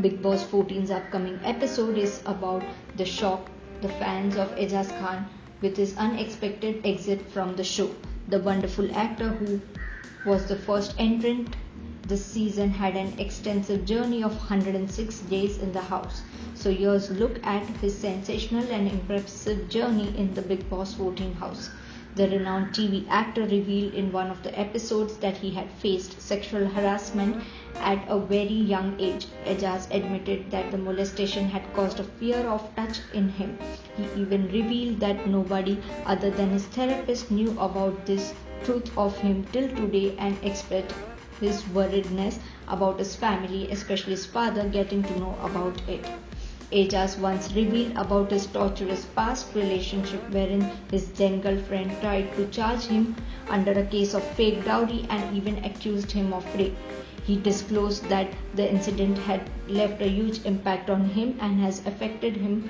Big Boss 14's upcoming episode is about the shock the fans of Ejaz Khan with his unexpected exit from the show. The wonderful actor who was the first entrant this season had an extensive journey of 106 days in the house. So here's a look at his sensational and impressive journey in the Big Boss 14 house. The renowned TV actor revealed in one of the episodes that he had faced sexual harassment at a very young age. Ejaz admitted that the molestation had caused a fear of touch in him. He even revealed that nobody other than his therapist knew about this truth of him till today and expressed his worriedness about his family, especially his father, getting to know about it. Ejaz once revealed about his torturous past relationship wherein his then girlfriend tried to charge him under a case of fake dowry and even accused him of rape. He disclosed that the incident had left a huge impact on him and has affected his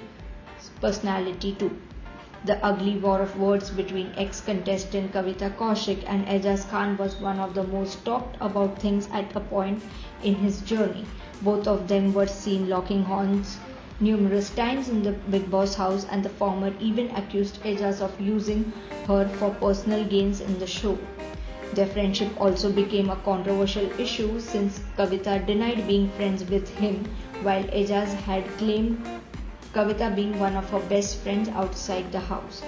personality too. The ugly war of words between ex-contestant Kavita Kaushik and Ejaz Khan was one of the most talked about things at a point in his journey. Both of them were seen locking horns numerous times in the Big Boss house, and the former even accused Ejaz of using her for personal gains in the show. Their friendship also became a controversial issue since Kavita denied being friends with him, while Ejaz had claimed Kavita being one of her best friends outside the house.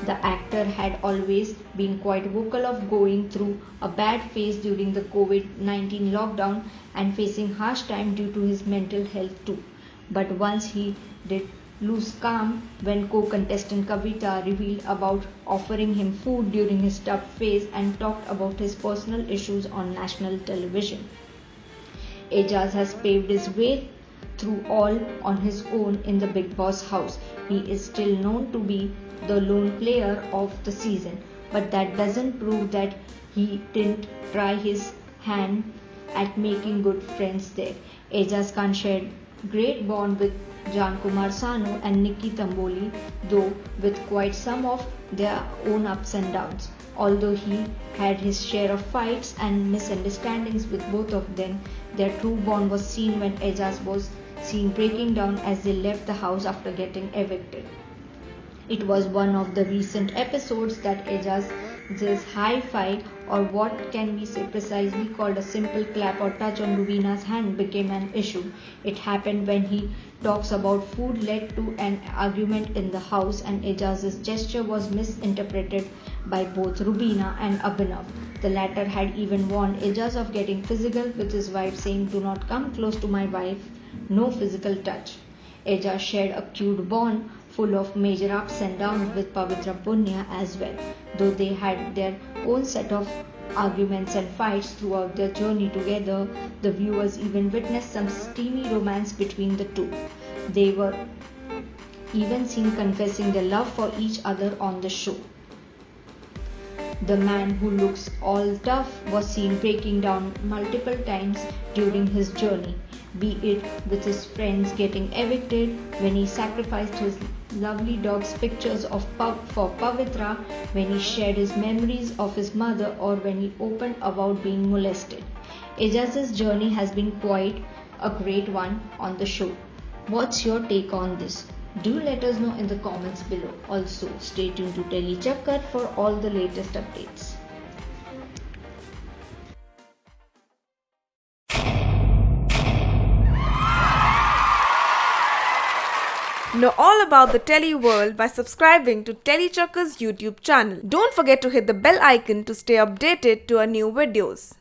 The actor had always been quite vocal of going through a bad phase during the COVID-19 lockdown and facing harsh time due to his mental health too. But once he did lose calm when co-contestant Kavita revealed about offering him food during his tough phase and talked about his personal issues on national television. Ejaz has paved his way through all on his own in the Big Boss house. He is still known to be the lone player of the season, but that doesn't prove that he didn't try his hand at making good friends there. Ejaz Khan shared great bond with Jan Kumar Sanu and Nikki Tamboli, though with quite some of their own ups and downs. Although he had his share of fights and misunderstandings with both of them, their true bond was seen when Ejaz was seen breaking down as they left the house after getting evicted. It was one of the recent episodes that Ejaz's hi-fi, or what can we say precisely called a simple clap or touch on Rubina's hand, became an issue. It happened when he talks about food led to an argument in the house, and Ejaz's gesture was misinterpreted by both Rubina and Abhinav. The latter had even warned Ejaz of getting physical with his wife, saying, "Do not come close to my wife, no physical touch." Ejaz shared a cute bond full of major ups and downs with Pavitra Punya as well, though they had their own set of arguments and fights throughout their journey together. The viewers even witnessed some steamy romance between the two. They were even seen confessing their love for each other on the show. The man who looks all tough was seen breaking down multiple times during his journey, be it with his friends getting evicted, when he sacrificed his lovely dog's pictures for Pavitra, when he shared his memories of his mother, or when he opened about being molested. Ejaz's journey has been quite a great one on the show. What's your take on this? Do let us know in the comments below. Also, stay tuned to Teli Chakkar for all the latest updates. Know all about the Tele world by subscribing to Teli Chakkar's YouTube channel. Don't forget to hit the bell icon to stay updated to our new videos.